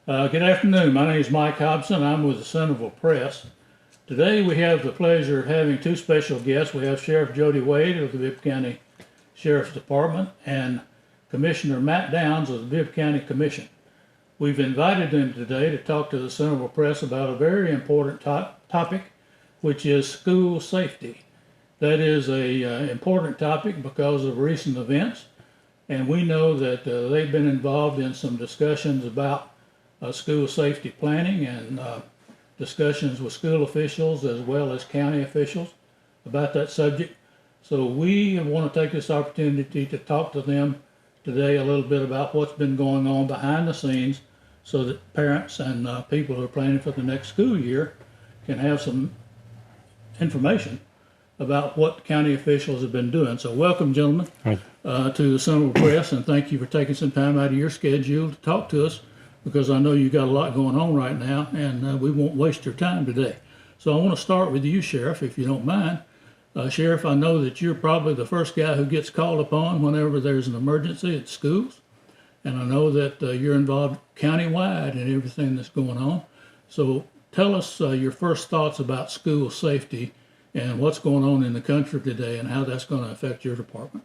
Good afternoon. My name is Mike Hobson. I'm with the Centreville Press. Today we have the pleasure of having two special guests. We have Sheriff Jody Wade of the Bibb County Sheriff's Department and Commissioner Matt Downs of the Bibb County Commission. We've invited them today to talk to the Centreville Press about a very important topic, which is school safety. That is a important topic because of recent events, and we know that they've been involved in some discussions about school safety planning and discussions with school officials as well as county officials about that subject. So we want to take this opportunity to talk to them today a little bit about what's been going on behind the scenes so that parents and people who are planning for the next school year can have some information about what county officials have been doing. So welcome, gentlemen, to the Centreville Press, and thank you for taking some time out of your schedule to talk to us, because I know you got a lot going on right now, and we won't waste your time today. So I want to start with you, Sheriff, if you don't mind. Sheriff, I know that you're probably the first guy who gets called upon whenever there's an emergency at schools, and I know that you're involved countywide in everything that's going on. So tell us your first thoughts about school safety and what's going on in the country today and how that's going to affect your department.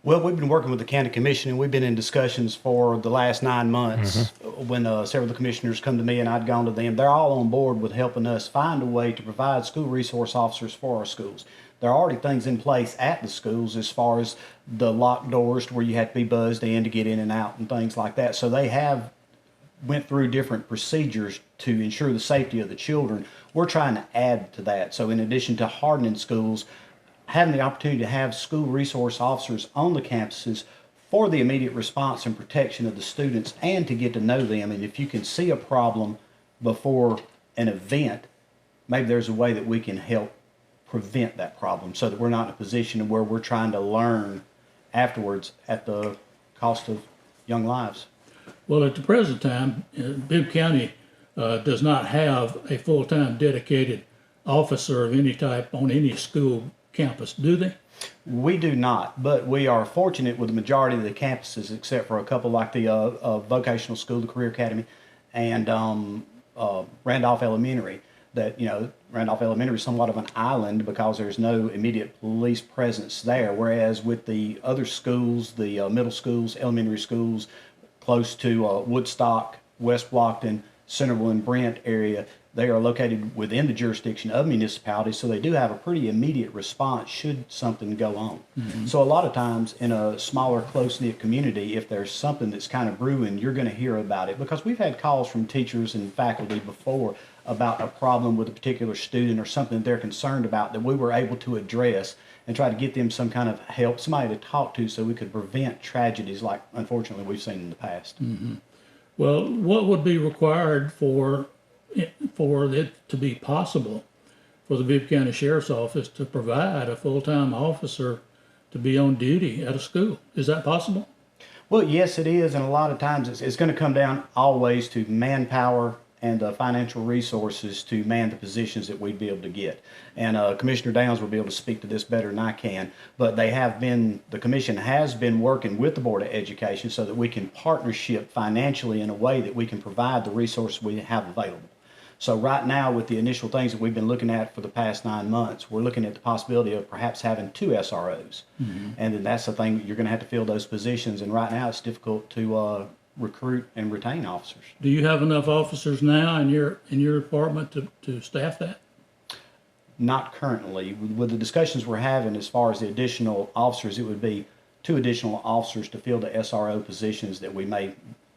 Well, we've been working with the county commission, and we've been in discussions for the last 9 months. When several of the commissioners come to me and I'd gone to them, they're all on board with helping us find a way to provide school resource officers for our schools. There are already things in place at the schools as far as the locked doors to where you have to be buzzed in to get in and out and things like that. So they have went through different procedures to ensure the safety of the children. We're trying to add to that. So in addition to hardening schools, having the opportunity to have school resource officers on the campuses for the immediate response and protection of the students and to get to know them. And if you can see a problem before an event, maybe there's a way that we can help prevent that problem so that we're not in a position where we're trying to learn afterwards at the cost of young lives. Well, at the present time, Bibb County does not have a full-time dedicated officer of any type on any school campus, do they? We do not, but we are fortunate with the majority of the campuses, except for a couple like the vocational school, the Career Academy, and Randolph Elementary, that, Randolph Elementary is somewhat of an island because there's no immediate police presence there, whereas with the other schools, the middle schools, elementary schools, close to Woodstock, West Blockton, Centreville, and Brent area, they are located within the jurisdiction of municipalities, so they do have a pretty immediate response should something go on. So a lot of times in a smaller, close-knit community, if there's something that's kind of brewing, you're going to hear about it, because we've had calls from teachers and faculty before about a problem with a particular student or something that they're concerned about that we were able to address and try to get them some kind of help, somebody to talk to so we could prevent tragedies like, unfortunately, we've seen in the past. Well, what would be required for it to be possible for the Bibb County Sheriff's Office to provide a full-time officer to be on duty at a school? Is that possible? Well, yes, it is, and a lot of times it's going to come down always to manpower and financial resources to man the positions that we'd be able to get. And Commissioner Downs will be able to speak to this better than I can, but the commission has been working with the Board of Education so that we can partnership financially in a way that we can provide the resources we have available. So right now, with the initial things that we've been looking at for the past 9 months, we're looking at the possibility of perhaps having 2 SROs. And then that's the thing, you're going to have to fill those positions. And right now, it's difficult to recruit and retain officers. Do you have enough officers now in your department to staff that? Not currently. With the discussions we're having as far as the additional officers, it would be 2 additional officers to fill the SRO positions that we may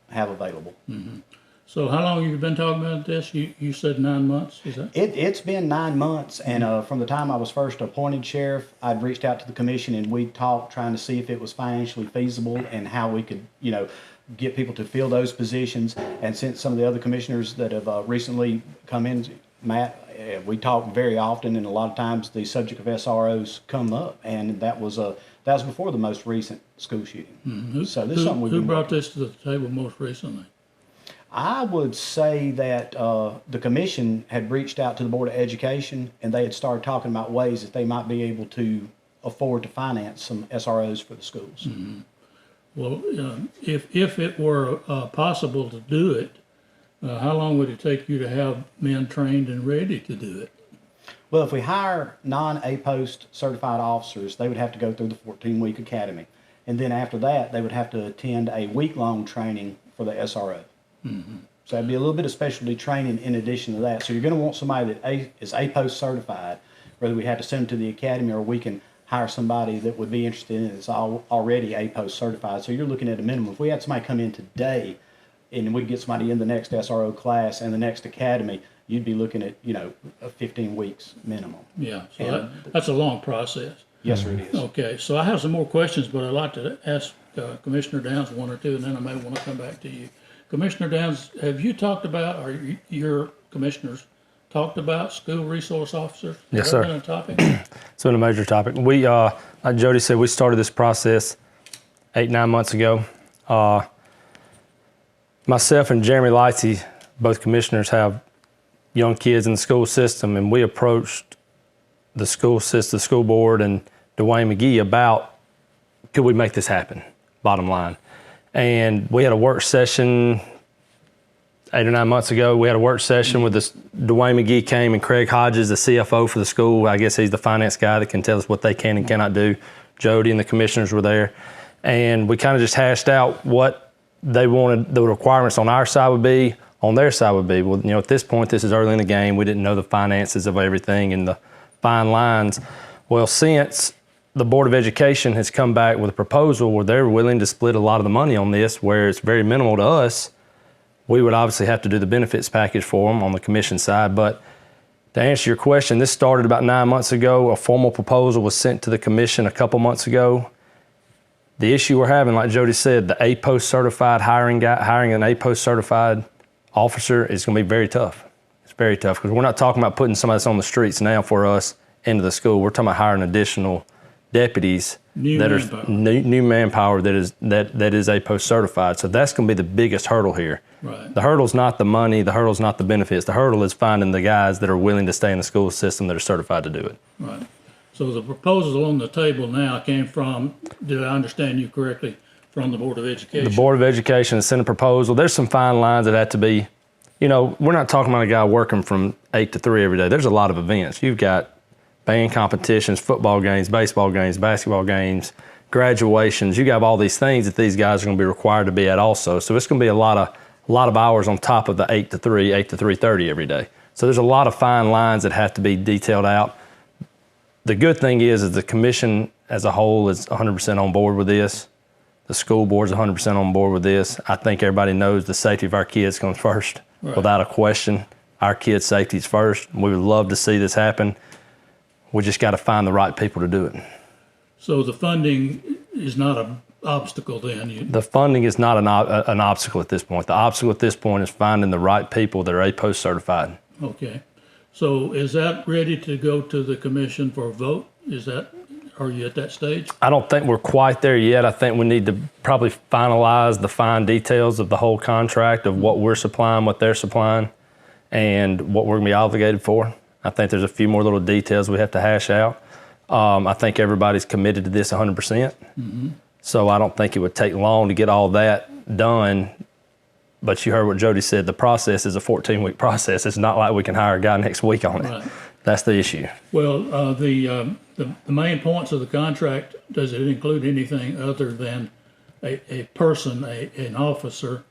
have available. So how long have you been talking about this? You said 9 months, is that? It's been 9 months, and from the time I was first appointed sheriff, I'd reached out to the commission and we talked trying to see if it was financially feasible and how we could, get people to fill those positions. And since some of the other commissioners that have recently come in, Matt, we talk very often, and a lot of times the subject of SROs come up, and that was before the most recent school shooting. So this is something who brought this to the table most recently? I would say that the commission had reached out to the Board of Education, and they had started talking about ways that they might be able to afford to finance some SROs for the schools. Well, if it were possible to do it, how long would it take you to have men trained and ready to do it? Well, if we hire non-APOST certified officers, they would have to go through the 14-week academy. And then after that, they would have to attend a week-long training for the SRO. Mm-hmm. So that'd be a little bit of specialty training in addition to that. So you're going to want somebody that is APOST certified, whether we have to send them to the academy or we can hire somebody that would be interested in it that's already APOST certified. So you're looking at a minimum. If we had somebody come in today and we get somebody in the next SRO class and the next academy, you'd be looking at, 15 weeks minimum. Yeah, so that's a long process. Yes, sir, it is. Okay, so I have some more questions, but I'd like to ask Commissioner Downs one or two, and then I may want to come back to you. Commissioner Downs, have you talked about, or your commissioners talked about school resource officers? Yes, sir. Has that been a topic? It's been a major topic. We, like Jody said, we started this process 8-9 months ago. Myself and Jeremy Lightsey, both commissioners, have young kids in the school system, and we approached the school system, the school board, and Dwayne McGee about, could we make this happen, bottom line. And we had a work session 8 or 9 months ago. We had a work session with this, Dwayne McGee came, and Craig Hodges, the CFO for the school. I guess he's the finance guy that can tell us what they can and cannot do. Jody and the commissioners were there. And we kind of just hashed out what they wanted the requirements on our side would be, on their side would be. Well, at this point, this is early in the game. We didn't know the finances of everything and the fine lines. Well, since the Board of Education has come back with a proposal where they're willing to split a lot of the money on this, where it's very minimal to us, we would obviously have to do the benefits package for them on the commission side. But to answer your question, this started about 9 months ago. A formal proposal was sent to the commission a couple months ago. The issue we're having, like Jody said, the APOST certified hiring an APOST certified officer is going to be very tough. It's very tough because we're not talking about putting somebody that's on the streets now for us into the school. We're talking about hiring additional deputies new manpower that is APOST certified. So that's going to be the biggest hurdle here. Right. The hurdle's not the money. The hurdle's not the benefits. The hurdle is finding the guys that are willing to stay in the school system that are certified to do it. Right. So the proposal on the table now came from, did I understand you correctly, from the Board of Education? The Board of Education has sent a proposal. There's some fine lines that have to be, we're not talking about a guy working from 8 to 3 every day. There's a lot of events. You've got band competitions, football games, baseball games, basketball games, graduations. You have all these things that these guys are going to be required to be at also. So it's going to be a lot of hours on top of the 8 to 3, 8 to 3:30 every day. So there's a lot of fine lines that have to be detailed out. The good thing is the commission as a whole is 100% on board with this. The school board's 100% on board with this. I think everybody knows the safety of our kids comes first, right, without a question. Our kids' safety is first. We would love to see this happen. We just got to find the right people to do it. So the funding is not an obstacle then? The funding is not an obstacle at this point. The obstacle at this point is finding the right people that are APOST certified. Okay. So is that ready to go to the commission for a vote? Are you at that stage? I don't think we're quite there yet. I think we need to probably finalize the fine details of the whole contract of what we're supplying, what they're supplying, and what we're going to be obligated for. I think there's a few more little details we have to hash out. I think everybody's committed to this 100%. Mm-hmm. So I don't think it would take long to get all that done. But you heard what Jody said. The process is a 14-week process. It's not like we can hire a guy next week on it. Right. That's the issue. Well, the main points of the contract, does it include anything other than a person, an officer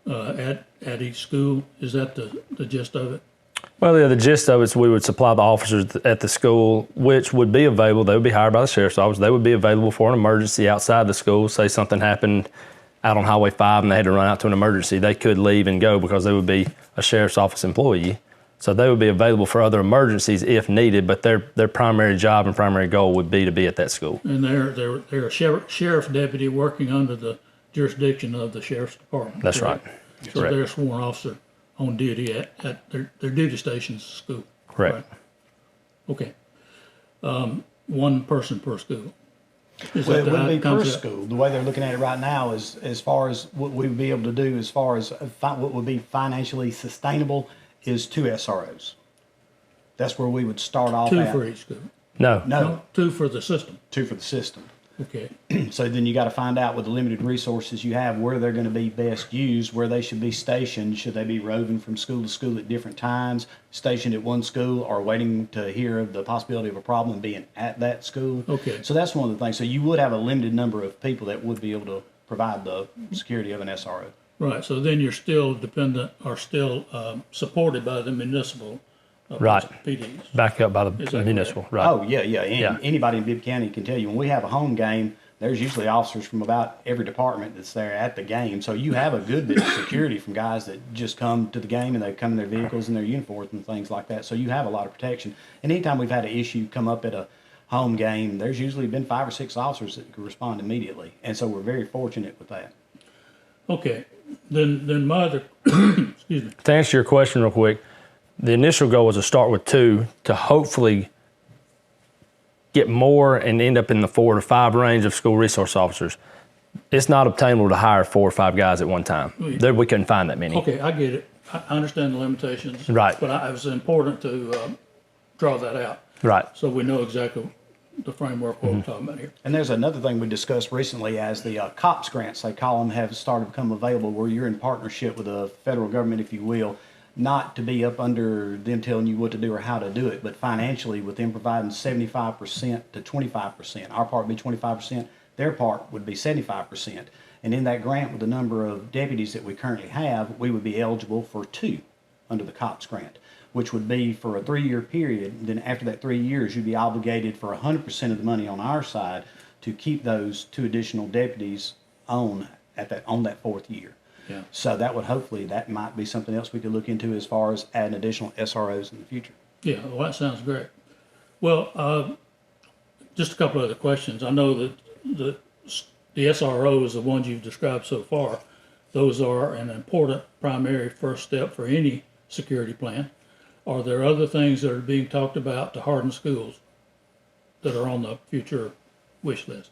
at each school? Is that the gist of it? Well, yeah, the gist of it is we would supply the officers at the school, which would be available. They would be hired by the sheriff's office. They would be available for an emergency outside the school. Say something happened out on Highway 5 and they had to run out to an emergency. They could leave and go because they would be a sheriff's office employee. So they would be available for other emergencies if needed, but their primary job and primary goal would be to be at that school. And they're a sheriff deputy working under the jurisdiction of the sheriff's department. That's correct? Right. So Correct. they're a sworn officer on duty at their duty stations school. Correct. Right? Okay. One person per school. Well, it wouldn't be per school. The way they're looking at it right now is as far as what we would be able to do as far as what would be financially sustainable is 2 SROs. That's where we would start off 2 at. for each school. No. 2 for the system. 2 for the system. Okay. So then you got to find out with the limited resources you have where they're going to be best used, where they should be stationed. Should they be roving from school to school at different times, stationed at one school, or waiting to hear of the possibility of a problem being at that school? Okay. So that's one of the things. So you would have a limited number of people that would be able to provide the security of an SRO. Right. So then you're still dependent, or still supported by the municipal Right. PDs. Back up by Is the that municipal, right? Oh, yeah. Yeah. Anybody in Bibb County can tell you when we have a home game, there's usually officers from about every department that's there at the game. So you have a good bit of security from guys that just come to the game and they come in their vehicles and their uniforms and things like that. So you have a lot of protection. And anytime we've had an issue come up at a home game, there's usually been 5 or 6 officers that can respond immediately. And so we're very fortunate with that. Okay. Then my other, excuse me. To answer your question real quick, the initial goal was to start with 2 to hopefully get more and end up in the 4 to 5 range of school resource officers. It's not obtainable to hire 4 or 5 guys at one time. We couldn't find that many. Okay, I get it. I understand the limitations. Right. But it was important to draw that out. Right. So we know exactly the framework what we're talking about here. And there's another thing we discussed recently as the COPS grants, they call them, have started to become available where you're in partnership with the federal government, if you will, not to be up under them telling you what to do or how to do it, but financially with them providing 75% to 25%. Our part would be 25%, their part would be 75%. And in that grant with the number of deputies that we currently have, we would be eligible for 2 under the COPS grant, which would be for a 3-year period. Then after that 3 years, you'd be obligated for 100% of the money on our side to keep those 2 additional deputies on that 4th year. Yeah. So that might be something else we could look into as far as adding additional SROs in the future. Yeah, well, that sounds great. Well, just a couple other questions. I know that the SROs, the ones you've described so far, those are an important primary first step for any security plan. Are there other things that are being talked about to harden schools that are on the future wish list?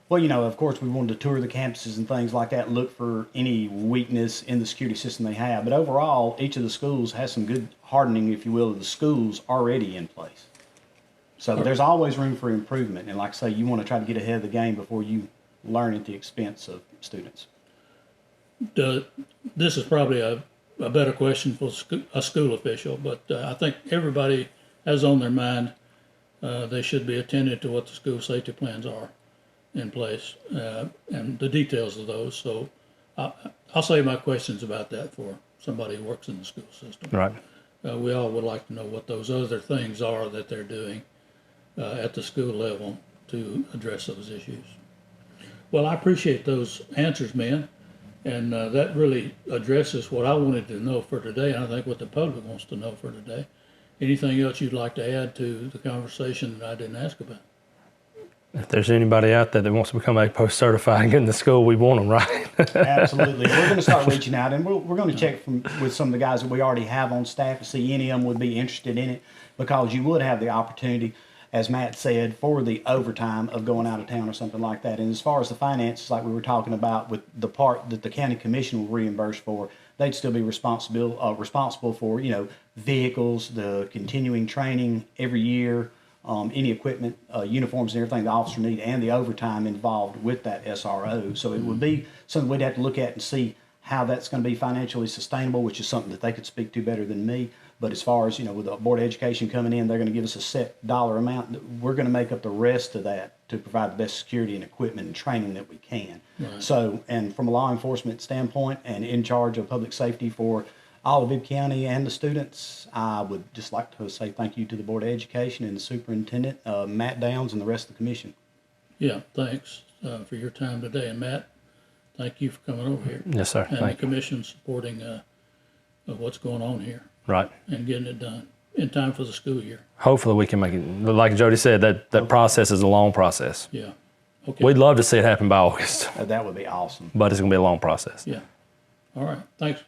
Well, of course, we wanted to tour the campuses and things like that, look for any weakness in the security system they have. But overall, each of the schools has some good hardening, if you will, of the schools already in place. So there's always room for improvement. And like I say, you want to try to get ahead of the game before you learn at the expense of students. This is probably a better question for a school official, but I think everybody has on their mind they should be attending to what the school safety plans are in place and the details of those. So I'll save my questions about that for somebody who works in the school system. Right. We all would like to know what those other things are that they're doing at the school level to address those issues. Well, I appreciate those answers, man. And that really addresses what I wanted to know for today, and I think what the public wants to know for today. Anything else you'd like to add to the conversation that I didn't ask about? If there's anybody out there that wants to become A post certified and get in the school, we want them, right? Absolutely. We're going to start reaching out, and we're going to check with some of the guys that we already have on staff to see any of them would be interested in it, because you would have the opportunity, as Matt said, for the overtime of going out of town or something like that. And as far as the finances, like we were talking about with the part that the county commission will reimburse for, they'd still be responsible for, vehicles, the continuing training every year, any equipment, uniforms and everything the officer need, and the overtime involved with that SRO. So it would be something we'd have to look at and see how that's going to be financially sustainable, which is something that they could speak to better than me. But as far as, with the Board of Education coming in, they're going to give us a set dollar amount. We're going to make up the rest of that to provide the best security and equipment and training that we can. Right. So, and from a law enforcement standpoint and in charge of public safety for all of Bibb County and the students, I would just like to say thank you to the Board of Education and the superintendent, Matt Downs, and the rest of the commission. Yeah, thanks for your time today. And Matt, thank you for coming over here. Yes, sir. And Thank the commission supporting what's going on here. Right. And getting it done in time for the school year. Hopefully we can make it, like Jody said, that process is a long process. Yeah. Okay. We'd love to see it happen by August, That would be awesome. but it's going to be a long process. Yeah. All right. Thanks.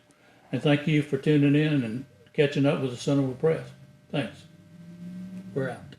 And thank you for tuning in and catching up with the Centreville Press. Thanks. We're out.